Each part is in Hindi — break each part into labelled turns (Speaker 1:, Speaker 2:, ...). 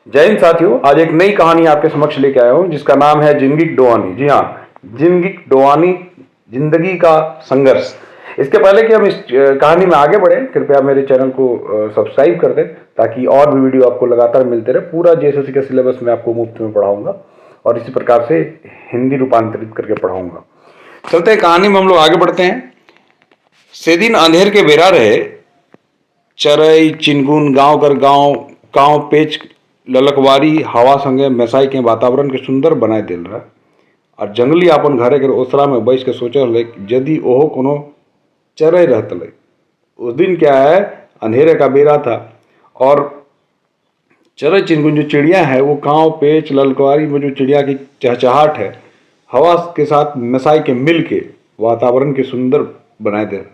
Speaker 1: जय हिंद साथियों, आज एक नई कहानी आपके समक्ष लेके आया हूँ जिसका नाम है जिंदगी डोआनी। जी हाँ, जिंदगी डोआनी, जिंदगी का संघर्ष। इसके पहले कि हम इस कहानी में आगे बढ़े, कृपया मेरे चैनल को सब्सक्राइब कर दें ताकि और भी वीडियो आपको लगातार मिलते रहे। पूरा जेएसएससी का सिलेबस मैं आपको मुफ्त में पढ़ाऊंगा और इसी प्रकार से हिंदी रूपांतरित करके पढ़ाऊंगा। चलते हैं कहानी में, हम लोग आगे बढ़ते हैं। से दिन अंधेर के बेरा रहे, चरई चिनगुन गांव कर गांव गांव पेच ललकवारी हवा संगे मेसाई के वातावरण के सुंदर बनाए दिल रहा। और जंगली अपन घरे के ओसरा में बैस के सोचल यदि ओहो कोनो चरई रहते। उस दिन क्या है, अंधेरे का बेरा था और चरई चिनगुन जो चिड़िया है वो गांव पेच ललकवारी में जो चिड़िया की चहचहाट है, हवा के साथ मेसाई के मिल के वातावरण के सुंदर बनाए दे।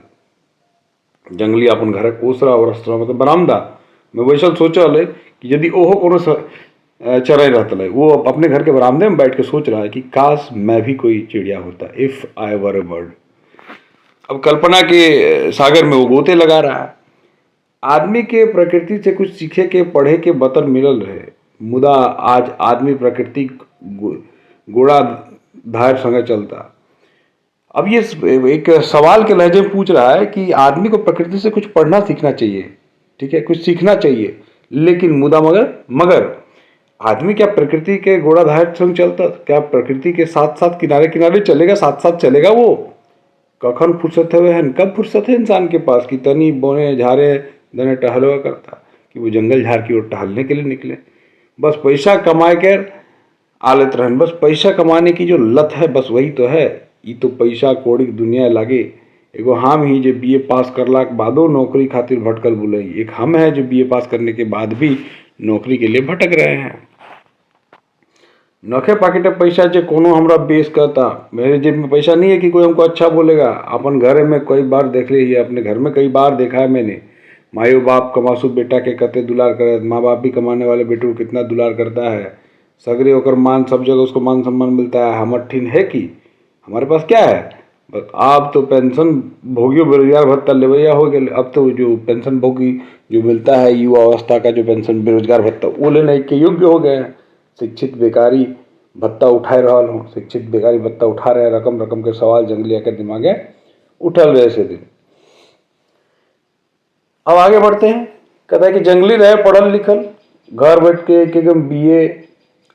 Speaker 1: जंगली अपन घर ओसरा और अस्त्रा मतलब बरामदा में बैसल सोचल कि यदि ओहो कोनो चरई रहता। वो अपने घर के बरामदे में बैठ के सोच रहा है कि काश मैं भी कोई चिड़िया होता, if I were A bird. अब कल्पना के सागर में वो गोते लगा रहा है। आदमी के प्रकृति से कुछ सीखे के पढ़े के बतर मिलल रहे, मुदा आज आदमी प्रकृति गोड़ा धार संगे चलता। अब ये एक सवाल के लहजे में पूछ रहा है कि आदमी को प्रकृति से कुछ पढ़ना सीखना चाहिए, ठीक है, कुछ सीखना चाहिए, लेकिन मुदा मगर आदमी क्या प्रकृति के घोड़ाधार संग चलता? क्या प्रकृति के साथ साथ किनारे किनारे चलेगा, साथ साथ चलेगा? वो कखन फुर्सत है, कब फुर्सत है इंसान के पास कि तनी बोने झारे दने टहलवा करता, कि वो जंगल झाड़ की ओर टहलने के लिए निकले। बस पैसा कमाए कर आ लेते रहन, बस पैसा कमाने की जो लत है, बस वही तो है। ये तो पैसा कौड़ी की दुनिया लागे। एगो हम ही जो बीए पास करला के बादो नौकरी खातिर भटकल बुले, एक हम है जो बीए पास करने के बाद भी नौकरी के लिए भटक रहे हैं। नखे पाकेट पैसा जो कोनो हमरा बेस करता, मेरे जेब में पैसा नहीं है कि कोई हमको अच्छा बोलेगा। अपन घर में कई बार देख ली, अपने घर में कई बार देखा है मैंने, मायो बाप कमासू बेटा के कते दुलार करे, माँ बाप भी कमाने वाले बेटों को कितना दुलार करता है। सगरे होकर मान, सब जगह उसको मान सम्मान मिलता है। हमर ठीन है कि हमारे पास क्या है? बस आप तो पेंशन भोगियो बेरोजगार भत्ता लेवैया हो गए। अब तो जो पेंशन भोगी जो मिलता है युवा अवस्था का, जो पेंशन बेरोजगार भत्ता, वो लेने के योग्य हो गए हैं। शिक्षित बेकारी भत्ता उठाए रहा हूँ, शिक्षित बेकारी भत्ता उठा रहे हैं। रकम रकम के सवाल जंगलिया के दिमागे उठल रहे से दिन। अब आगे बढ़ते हैं। कहता है कि जंगली रहे पढ़ल लिखल, घर बैठ के एक बीए,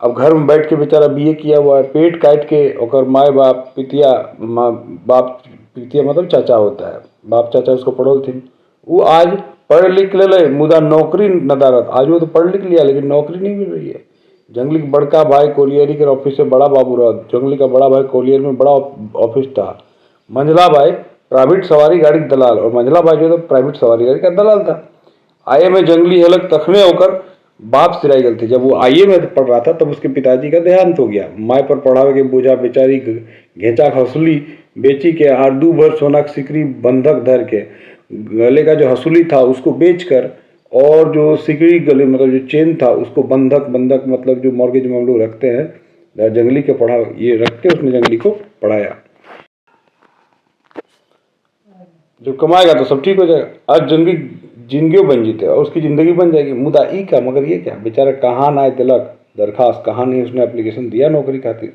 Speaker 1: अब घर में बैठ के बेचारा बीए किया हुआ है, पेट काट के ओकर माए बाप पितिया, बाप पितिया मतलब चाचा होता है, बाप चाचा उसको पढ़ल थी। वो आज पढ़ लिख ले, मुदा नौकरी नदारत। आज वो तो पढ़ लिख लिया लेकिन नौकरी नहीं मिल रही है। जंगली का बड़का भाई कोलियरी के ऑफिस से बड़ा बाबू रहा। जंगली का बड़ा भाई कोलियर में बड़ा ऑफिस था। मंझला भाई प्राइवेट सवारी गाड़ी दलाल, और मंझला भाई जो था प्राइवेट सवारी गाड़ी का दलाल था। आईए में जंगली हलक तखने होकर बाप सिराई गल थी। जब वो आईए में पढ़ रहा था तब उसके पिताजी का देहांत हो गया। माए पर पढ़ावे के बोझा बेचारी घेचा हसूली बेची के, आरदू भर सोना की सिकरी बंधक धर के, गले का जो हसूली था उसको बेचकर, और जो सिकड़ी गले मतलब जो चेन था उसको बंधक मतलब जो मॉर्गेज में हम लोग रखते हैं, जंगली के पढ़ा ये रख के उसने जंगली को पढ़ाया। जो कमाएगा तो सब ठीक हो जाएगा। आज जंगली जिंदगी बन जीते और उसकी ज़िंदगी बन जाएगी। मुदा ई क्या, मगर ये क्या, बेचारा कहाँ ना दिलक दरखास्त, कहाँ नहीं उसने एप्लीकेशन दिया नौकरी खातिर।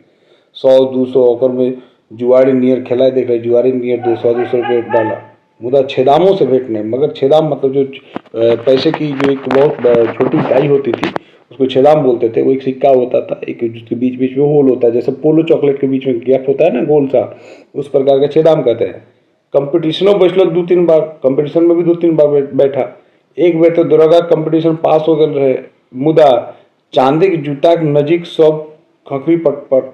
Speaker 1: 100-200 ओकर में जुआरी नियर खेलाए देख रहे, जुआरी नियर 200-200 रुपये डाला, मुदा छेदामों से भेंट नहीं। मगर छेदाम मतलब जो पैसे की जो एक बहुत छोटी इकाई होती थी उसको छेदाम बोलते थे। वो एक सिक्का होता था, एक जिसके बीच बीच में होल होता है, जैसे पोलो चॉकलेट के बीच में गैप होता है ना गोल सा, उस प्रकार का छेदाम कहते हैं। कंपटीशनों बैठल 2-3 बार, कंपटीशन में भी 2-3 बार बैठा। एक बेर तो दरोगा कंपटीशन पास हो गए रहे, मुदा चांदी के जूता के नजीक सब खखरी पट पर।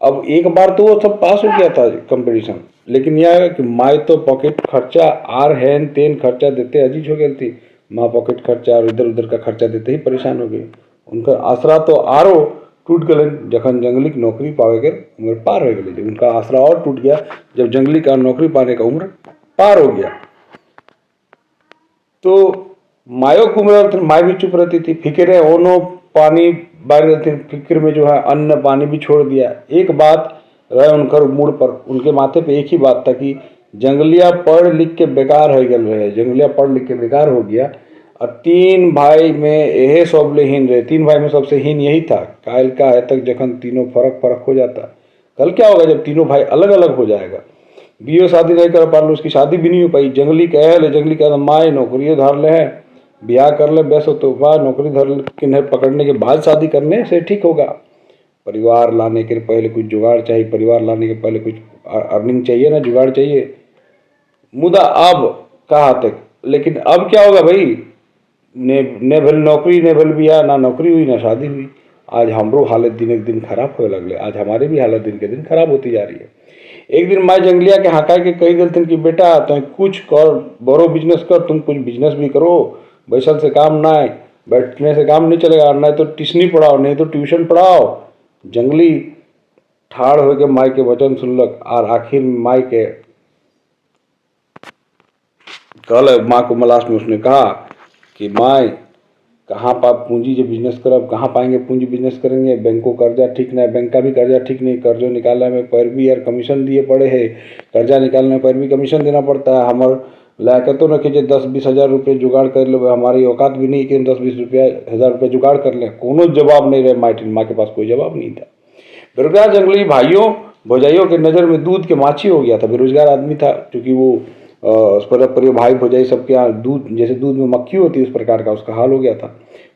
Speaker 1: अब एक बार तो वो सब पास हो गया था कंपटीशन, लेकिन यह है कि माए तो पॉकेट खर्चा आर हैन तेन खर्चा देते अजीज हो गई थी। माँ पॉकेट खर्चा और इधर उधर का खर्चा देते ही परेशान हो गई। उनका आसरा तो आरो टूट गए जखन जंगली की नौकरी पावे के उम्र पार हो गई। उनका आसरा और टूट गया जब जंगली का नौकरी पाने का उम्र पार हो गया। तो मायो कुमर माए भी चुप रहती थी, फिक्र ओनो पानी बारी रहती, फिक्र में जो है अन्न पानी भी छोड़ दिया। एक बात रहे उनकर मूड पर, उनके माथे पे एक ही बात था कि जंगलिया पढ़ लिख के बेकार हो गए रहे। जंगलिया पढ़ लिख के बेकार हो गया। और तीन भाई में यही सबले हीन रहे, तीन भाई में सबसे हीन यही था। कायल का है तक जखन तीनों फर्क फर्क हो जाता, कल क्या होगा जब तीनों भाई अलग अलग हो जाएगा। बीओ शादी नहीं कर पा लो, उसकी शादी भी नहीं हो पाई। जंगली कह ले, जंगली कह माए नौकरी धर ले है, ब्याह कर ले बेस तो वाह, नौकरी धर के पकड़ने के बाद शादी करने से ठीक होगा। परिवार लाने के पहले कुछ जुगाड़ चाहिए, परिवार लाने के पहले कुछ अर्निंग चाहिए ना, जुगाड़ चाहिए। मुदा अब कहा तक, लेकिन अब क्या होगा भाई, ने भल नौकरी ने भल बिया, ना नौकरी हुई ना शादी हुई। आज हमरो हालत दिन एक दिन खराब होने लगले, आज हमारे भी हालत दिन के दिन खराब होती जा रही है। एक दिन माँ जंगलिया के हका के कही दिलथिन कि बेटा तुम कुछ कर, बड़ो बिजनेस कर, तुम कुछ बिजनेस भी करो, बैसल से काम ना है, बैठने से काम नहीं चलेगा, नहीं तो ट्यूशनी पढ़ाओ, नहीं तो ट्यूशन पढ़ाओ। जंगली ठाड़ हो के माई के वचन सुनलक और आखिर माई के कल माँ को लास्ट में उसने कहा कि माई कहाँ पा पूंजी जो बिजनेस करब, कहाँ पाएंगे पूंजी बिजनेस करेंगे, बैंकों कर्जा ठीक नहीं, बैंक का भी कर्जा ठीक नहीं, कर्जों निकालने में पर भी यार कमीशन दिए पड़े है, कर्जा निकालने पर भी कमीशन देना पड़ता है। हमार लायकतों न कीजिए 10-20 हज़ार रुपये जुगाड़ कर ले, हमारी औकात भी नहीं कि हम 10-20 हज़ार रुपये जुगाड़ कर लें। कोनो जवाब नहीं रहे माँ के पास कोई जवाब नहीं था। बेरोजगार जंगली भाइयों भौजाइयों के नज़र में दूध के माछी हो गया था, बेरोजगार आदमी था, क्योंकि वो उस पर भाई भौजाई सबके यहाँ दूध, जैसे दूध में मक्खी होती है उस प्रकार का उसका हाल हो गया था।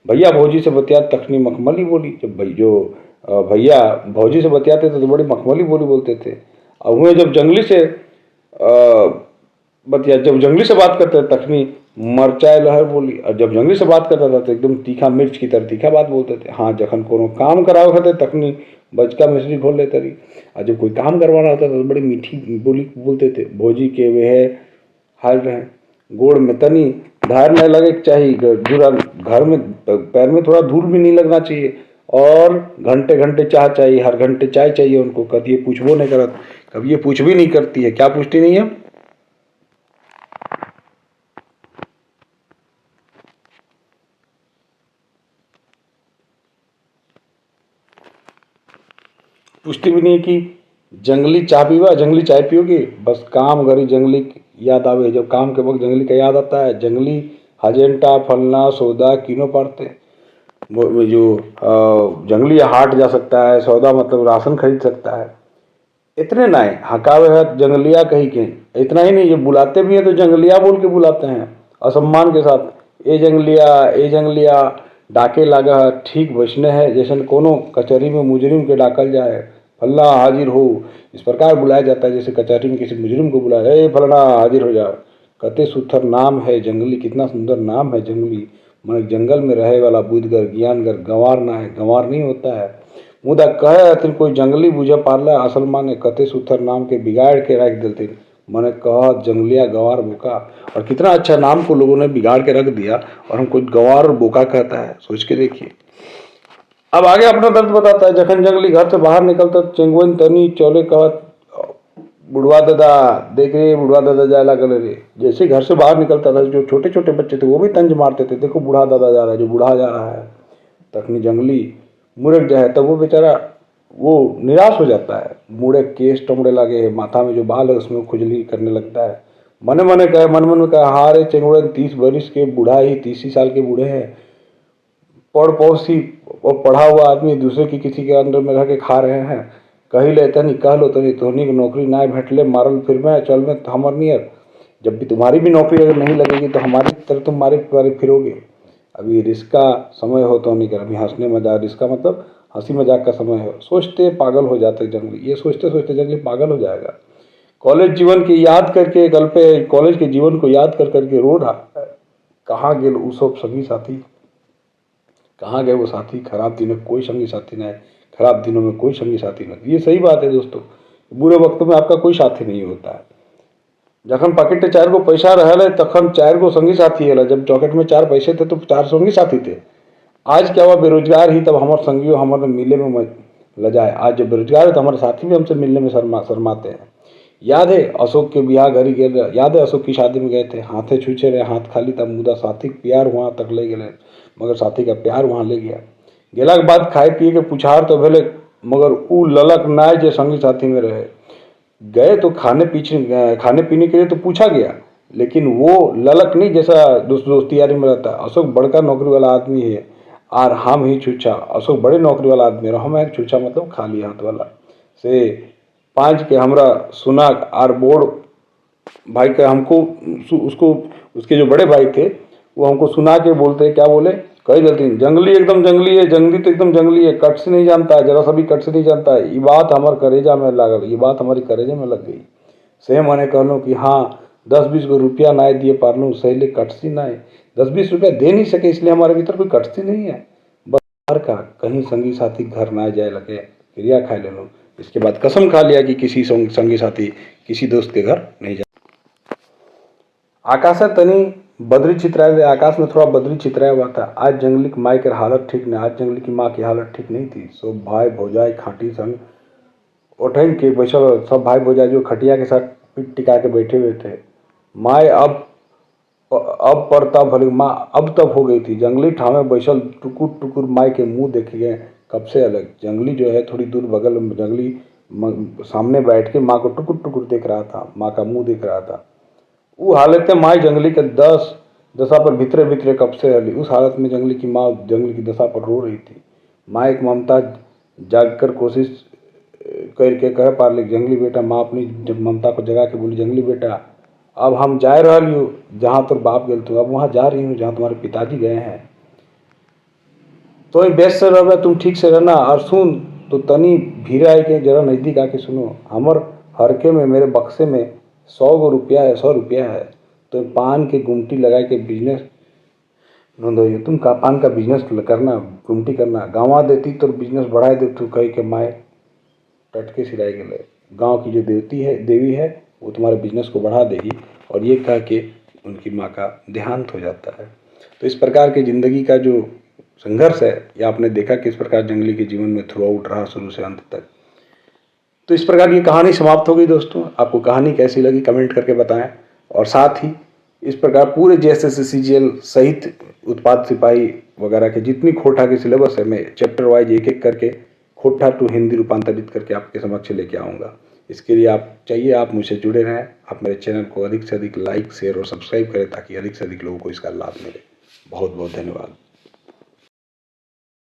Speaker 1: भैया भौजी से बतिया तखनी मखमली बोली, जब भैया भौजी से बतियाते थे तो बड़ी मखमली बोली बोलते थे। और हुए जब जंगली से जब जंगली से बात करते थे तखनी मरचाई लहर बोली, और जब जंगली से बात करता था तो एकदम तीखा मिर्च की तरह तीखा बात बोलते थे। हाँ, जखन कोनो काम करावे थे तखनी बचका मिश्री खोल लेते रही, और जब कोई काम करवाना होता था तो बड़ी मीठी बोली बोलते थे। भौजी के वे हाल रहे, गोड़ में तनी धार नहीं लगे चाहिए, घर में पैर में थोड़ा धूल भी नहीं लगना चाहिए, और घंटे घंटे चाय चाहिए, हर घंटे चाय चाहिए उनको। कभी ये पूछबो नहीं करत, कभी ये पूछ भी नहीं करती है। क्या पूछती नहीं है? पूछती भी नहीं कि जंगली चाय पीवा, जंगली चाय पियोगे, बस काम करी जंगली याद आवे। जब काम के वक्त जंगली का याद आता है, जंगली हजेंटा फलना सौदा किनो पड़ते, वो जो जंगली हाट जा सकता है, सौदा मतलब राशन खरीद सकता है। इतने ना है हकावे है जंगलिया कही के, इतना ही नहीं, ये बुलाते भी हैं तो जंगलिया बोल के बुलाते हैं असम्मान के साथ। ए जंगलिया, ए जंगलिया, डाके लागा है ठीक वैसने है जैसे कोनो कचहरी में मुजरिम के डाकल जाए, फल्ला हाजिर हो, इस प्रकार बुलाया जाता है जैसे कचहरी में किसी मुजरिम को बुलाया, ए फलाना हाजिर हो जाओ। कते सुथर नाम है जंगली, कितना सुंदर नाम है जंगली। मन जंगल में रहे वाला बुद्धगर ज्ञानगर, गंवार ना है, गंवार नहीं होता है। मुदा कहे अथिन कोई जंगली बुझे पारला, असल माने कते सुथर नाम के बिगाड़ के रख देते। मैंने कहा जंगलिया गंवार बोका, और कितना अच्छा नाम को लोगों ने बिगाड़ के रख दिया, और हमको गंवार और बोका कहता है, सोच के देखिए। अब आगे अपना दर्द बताता है। जखन जंगली घर से बाहर निकलता चेंगवन तनी चौले कहत बुढ़वा दादा देख रहे, बुढ़वा दादा जाए लगे रे। जैसे घर से बाहर निकलता था जो छोटे छोटे बच्चे थे वो भी तंज मारते थे, देखो बूढ़ा दादा जा रहा है, जो बूढ़ा जा रहा है। तखनी जंगली मुड़क जाए तब वो बेचारा वो निराश हो जाता है, मुड़े केस टमड़े लगे, माथा में जो बाल है उसमें खुजली करने लगता है। मने मने कहे, मन मन में कहे, हाँ रे चेंगुड़े 30 बरिस के बूढ़ा ही, 30 साल के बूढ़े हैं, पढ़ पौसी और पढ़ा हुआ आदमी दूसरे की किसी के अंडर में रह के खा रहे हैं। कही ले तनी कह लो तनी तोहनी की नौकरी ना भेटले मारल फिर में चल में हमर नियर, जब भी तुम्हारी भी नौकरी अगर नहीं लगेगी तो हमारी तरह तुम मारे फिरोगे। अभी रिस्का समय हो तो नहीं कर, अभी हंसने मजाक, रिस्का मतलब हंसी मजाक का समय हो। सोचते पागल हो जाते जंगली, ये सोचते सोचते जंगली पागल हो जाएगा। कॉलेज जीवन की याद करके कल पे कॉलेज के जीवन को याद कर करके रो रहा है। कहाँ गए वो सब संगी साथी, कहाँ गए वो साथी, खराब दिनों में कोई संगी साथी नहीं, खराब दिनों में कोई संगी साथी नहीं। ये सही बात है दोस्तों, बुरे वक्तों में आपका कोई साथी नहीं होता है। जखन पॉकेट 4 गो पैसा रहा तखन 4 गो संगी साथी है, जब पॉकेट में 4 पैसे थे तो 4 संगी साथी थे। आज क्या हुआ, बेरोजगार ही तब हमारे संगियों हमारे मिलने में लजाए। आज जब बेरोजगार है तो हमारे साथी भी हमसे मिलने में शर्माते हैं। याद है अशोक के ब्याह घरी गए, याद है अशोक की शादी में गए थे, हाथे छूछे रहे, हाथ खाली तब मुदा साथी के प्यार वहाँ तक ले गए, मगर साथी का प्यार वहाँ ले गया। गेला के बाद खाए पिए के पुछार तो भेले, मगर ऊ ललक नाय जो संगी साथी में रहे। गए तो खाने पीने के लिए तो पूछा गया, लेकिन वो ललक नहीं जैसा दोस्ती यारी में रहता है। अशोक बड़का नौकरी वाला आदमी है और हम ही छुच्छा। अशोक बड़े नौकरी वाला आदमी है और हम एक छुच्छा मतलब खाली हाथ वाला से 5 के हमरा सुना और बोर्ड भाई का हमको उसको उसके जो बड़े भाई थे वो हमको सुना के बोलते, क्या बोले, कही गलती जंगली एकदम जंगली है, जंगली तो एकदम जंगली है, कट से नहीं जानता है, जरा सा भी कट से नहीं जानता है। ये बात हमारे करेजा में लागल, ये बात हमारी करेजे में लग गई। से मैंने कहलूँ कि हाँ 10-20 गो रुपया ना दिए पारलूँ सही कटसी ना है, 10-20 रुपया दे नहीं सके इसलिए हमारे भीतर कोई कटसी नहीं है। बस का कहीं संगी साथी घर ना जाए लगे क्रिया खा ले लो। इसके बाद कसम खा लिया कि किसी संगी साथी किसी दोस्त के घर नहीं जाए। आकाश तनी बदरी चित्राए, आकाश में थोड़ा बदरी चित्राया हुआ था। आज जंगली की माँ की हालत ठीक नहीं, आज जंगली की माँ की हालत ठीक नहीं थी। सब भाई भौजाई खाटी संग उठन के बैठल, सब भाई भौजाई जो खटिया के साथ पीठ टिका के बैठे हुए थे। माँ अब पर तब भले माँ अब तब हो गई थी। जंगली ठामे बैठल टुकुर टुकुर माँ के मुंह देखे गए कब से अलग। जंगली जो है थोड़ी दूर बगल में, जंगली सामने बैठ के माँ को टुकुर टुकुर देख रहा था, माँ का मुंह देख रहा था। वो हालत में माँ जंगली के दशा पर भीतरे भीतरे कब से हली। उस हालत में जंगली की माँ जंगली की दशा पर रो रही थी। माँ एक ममता जागकर कोशिश करके कह पा रही, जंगली बेटा। माँ अपनी ममता को जगा के बोली, जंगली बेटा अब हम जा रही हूँ जहाँ तुम बाप गए थे, अब वहाँ जा रही हूँ जहाँ तुम्हारे पिताजी गए हैं। तो बेस से रह, तुम ठीक से रहना। और सुन तो तनी भीड़ आए के जरा नज़दीक आके सुनो, हमर हरके में मेरे बक्से में 100 गो रुपया है, 100 रुपया है। तो पान के गुमटी लगा के बिजनेस नोंदो, तुम का पान का बिजनेस करना, गुमटी करना। गाँव देती तो बिजनेस बढ़ाए दे तू कही के माए टटके सिराए गए। गांव की जो देवी है वो तुम्हारे बिजनेस को बढ़ा देगी। और ये कह के उनकी माँ का देहांत हो जाता है। तो इस प्रकार की ज़िंदगी का जो संघर्ष है, या आपने देखा किस प्रकार जंगली के जीवन में थ्रू आउट रहा शुरू से अंत तक। तो इस प्रकार की कहानी समाप्त हो गई दोस्तों। आपको कहानी कैसी लगी कमेंट करके बताएं। और साथ ही इस प्रकार पूरे JSS-CGL सहित उत्पाद सिपाही वगैरह के जितनी खोटा की सिलेबस है, मैं चैप्टर वाइज एक एक करके खोटा टू हिंदी रूपांतरित करके आपके समक्ष लेके आऊँगा। इसके लिए आप मुझसे जुड़े रहें। आप मेरे चैनल को अधिक से अधिक लाइक, शेयर और सब्सक्राइब करें ताकि अधिक से अधिक लोगों को इसका लाभ मिले। बहुत बहुत धन्यवाद।